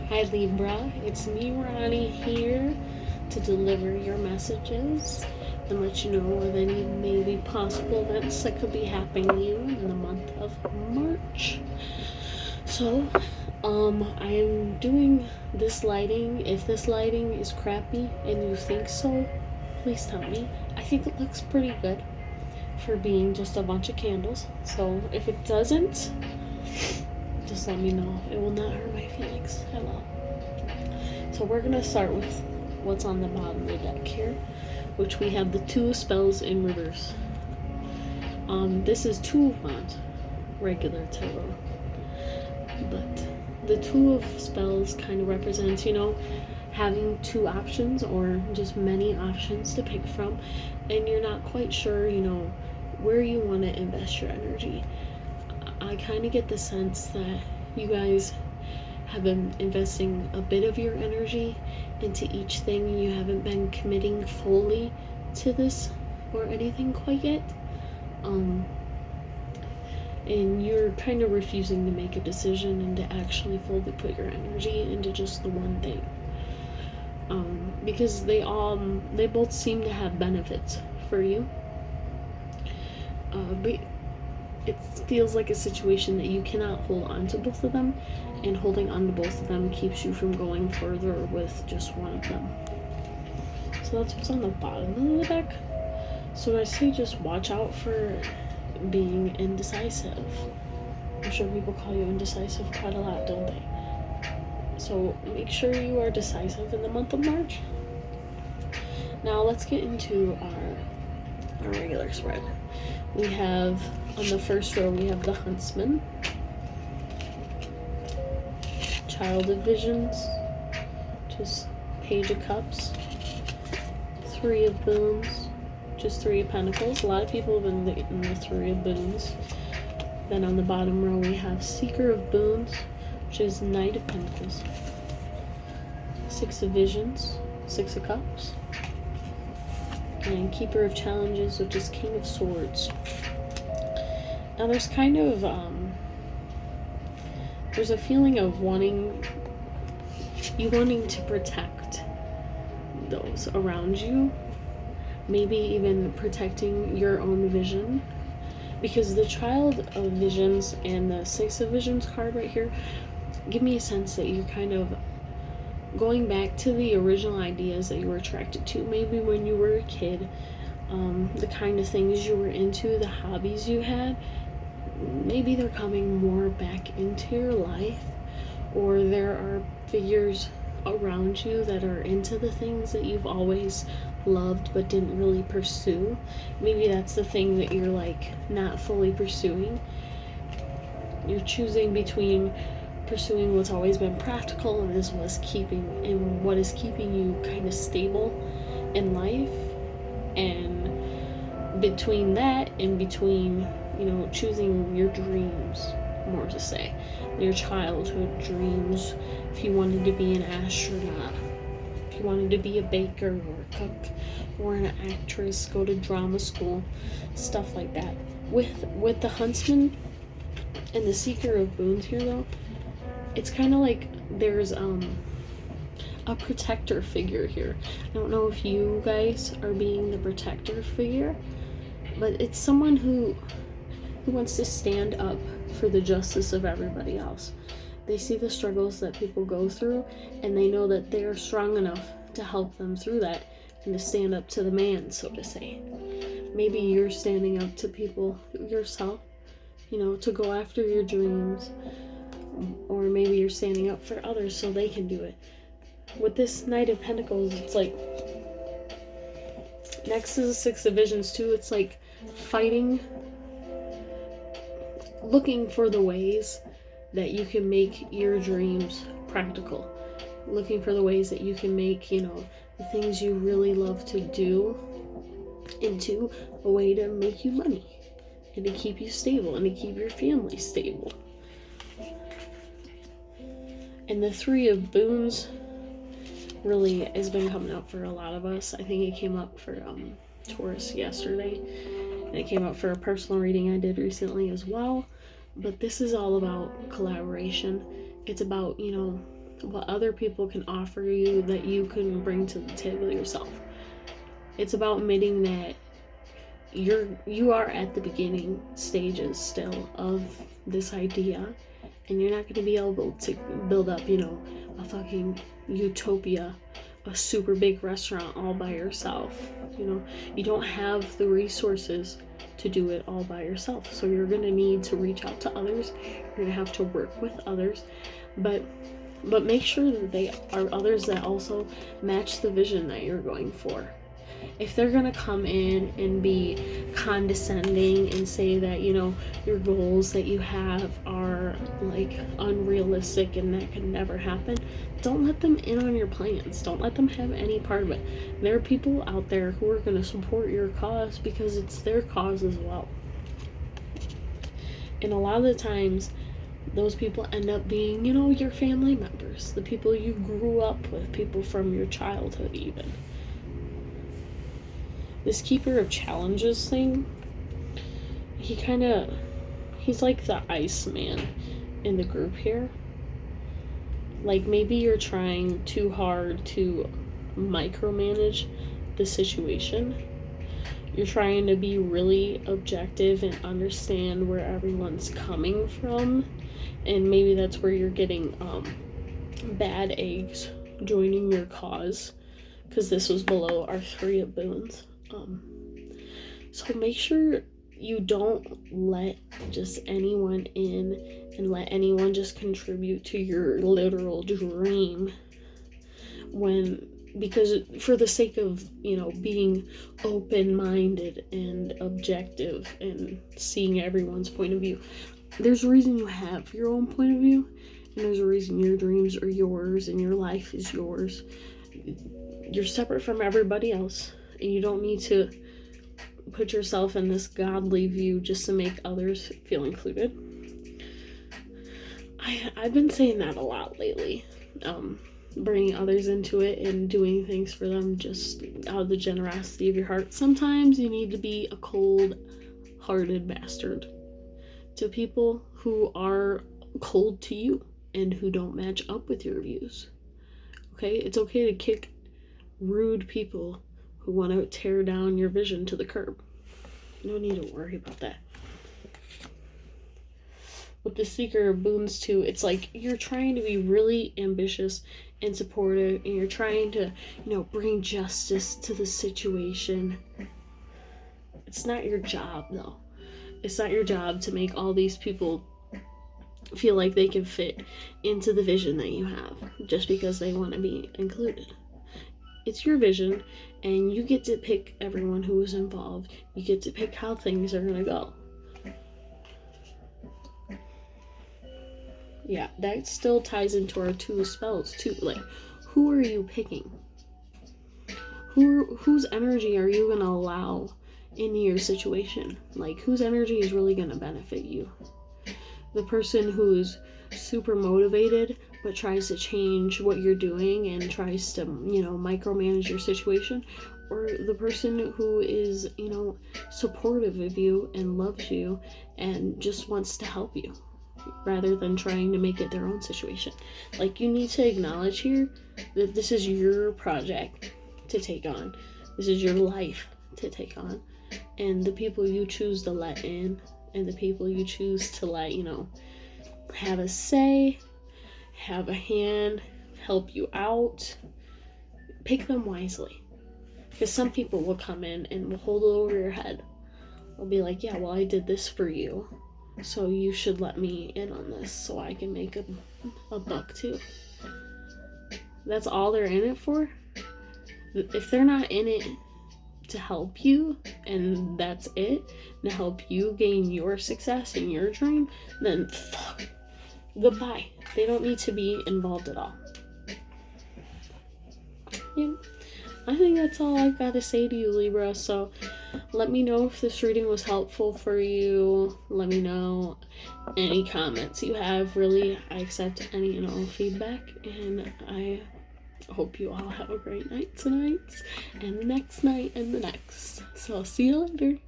Hi Libra, it's me Ronnie here to deliver your messages and let you know of any maybe possible events that could be happening to you in the month of March. So, I am doing this lighting. If this lighting is crappy and you think so, please tell me. I think it looks pretty good for being just a bunch of candles. So if it doesn't, just let me know. It will not hurt my feelings. Hello. So we're going to start with what's on the bottom of the deck here, which we have the Two of Spells in reverse. This is Two of Wands, regular tarot. But the Two of Spells kind of represents, having two options or just many options to pick from, and you're not quite sure, where you want to invest your energy. I kind of get the sense that you guys have been investing a bit of your energy into each thing. You haven't been committing fully to this or anything quite yet. And you're kind of refusing to make a decision and to actually fully put your energy into just the one thing. Because they both seem to have benefits for you. But it feels like a situation that you cannot hold on to both of them, and holding on to both of them keeps you from going further with just one of them. So that's what's on the bottom of the deck. So when I say just watch out for being indecisive, I'm sure people call you indecisive quite a lot, don't they? So make sure you are decisive in the month of March. Now let's get into our regular spread. We have, on the first row, we have the Huntsman, Child of Visions, just Page of Cups, Three of Boons, just Three of Pentacles. A lot of people have been in the Three of Boons. Then on the bottom row, we have Seeker of Boons, which is Knight of Pentacles, Six of Visions, Six of Cups, and Keeper of Challenges, which is King of Swords. Now there's kind of, there's a feeling of wanting to protect those around you, maybe even protecting your own vision, because the Child of Visions and the Six of Visions card right here give me a sense that you're kind of going back to the original ideas that you were attracted to, maybe when you were a kid, the kind of things you were into, the hobbies you had. Maybe they're coming more back into your life, or there are figures around you that are into the things that you've always loved but didn't really pursue. Maybe that's the thing that you're like not fully pursuing. You're choosing between pursuing what's always been practical and what is keeping you kind of stable in life, and between that and between choosing your dreams, more to say, your childhood dreams. If you wanted to be an astronaut, if you wanted to be a baker or a cook or an actress, go to drama school, stuff like that. With the Huntsman and the Seeker of Boons here, though, it's kind of like there's a protector figure here. I don't know if you guys are being the protector figure, but it's someone who wants to stand up for the justice of everybody else. They see the struggles that people go through, and they know that they're strong enough to help them through that and to stand up to the man, so to say. Maybe you're standing up to people yourself, to go after your dreams, or maybe you're standing up for others so they can do it. With this Knight of Pentacles, it's like, next to the Six of Visions too, it's like fighting, looking for the ways that you can make your dreams practical, looking for the ways that you can make, the things you really love to do into a way to make you money and to keep you stable and to keep your family stable. And the Three of Boons really has been coming up for a lot of us. I think it came up for Taurus yesterday, and it came up for a personal reading I did recently as well. But this is all about collaboration. It's about, what other people can offer you that you can bring to the table yourself. It's about admitting that you are at the beginning stages still of this idea, and you're not going to be able to build up, a fucking utopia, a super big restaurant all by yourself. You don't have the resources to do it all by yourself. So you're going to need to reach out to others. You're going to have to work with others, but make sure that they are others that also match the vision that you're going for. If they're gonna come in and be condescending and say that, your goals that you have are like unrealistic and that can never happen, don't let them in on your plans. Don't let them have any part of it. There are people out there who are gonna support your cause because it's their cause as well. And a lot of the times, those people end up being, your family members, the people you grew up with, people from your childhood even. This keeper of challenges thing, he's like the Iceman in the group here. Like, maybe you're trying too hard to micromanage the situation. You're trying to be really objective and understand where everyone's coming from. And maybe that's where you're getting bad eggs joining your cause. Because this was below our 3 of boons. So make sure you don't let just anyone in and let anyone just contribute to your literal dream because for the sake of, being open-minded and objective and seeing everyone's point of view. There's a reason you have your own point of view, and there's a reason your dreams are yours and your life is yours. You're separate from everybody else, and you don't need to put yourself in this godly view just to make others feel included. I've been saying that a lot lately, bringing others into it and doing things for them just out of the generosity of your heart. Sometimes you need to be a cold-hearted bastard to people who are cold to you and who don't match up with your views. Okay? It's okay to kick rude people who want to tear down your vision to the curb. You don't need to worry about that. With the Seeker of Boons too, it's like you're trying to be really ambitious and supportive, and you're trying to, bring justice to the situation. It's not your job, though. It's not your job to make all these people feel like they can fit into the vision that you have just because they want to be included. It's your vision, and you get to pick everyone who is involved. You get to pick how things are going to go. Yeah, that still ties into our 2 spells, too. Like, who are you picking? Whose energy are you going to allow into your situation? Like, whose energy is really going to benefit you? The person who's super motivated but tries to change what you're doing and tries to, micromanage your situation, or the person who is, supportive of you and loves you and just wants to help you rather than trying to make it their own situation. Like, you need to acknowledge here that this is your project to take on. This is your life to take on. And the people you choose to let in and the people you choose to let, have a say, have a hand, help you out, pick them wisely. Because some people will come in and will hold it over your head. They'll be like, yeah, well, I did this for you, so you should let me in on this so I can make a buck too. That's all they're in it for. If they're not in it to help you, and that's it, to help you gain your success in your dream, then goodbye. They don't need to be involved at all. Yeah, I think that's all I've got to say to you, Libra. So let me know if this reading was helpful for you. Let me know any comments you have. Really, I accept any and all feedback, and I hope you all have a great night tonight, and the next night, and the next. So I'll see you later.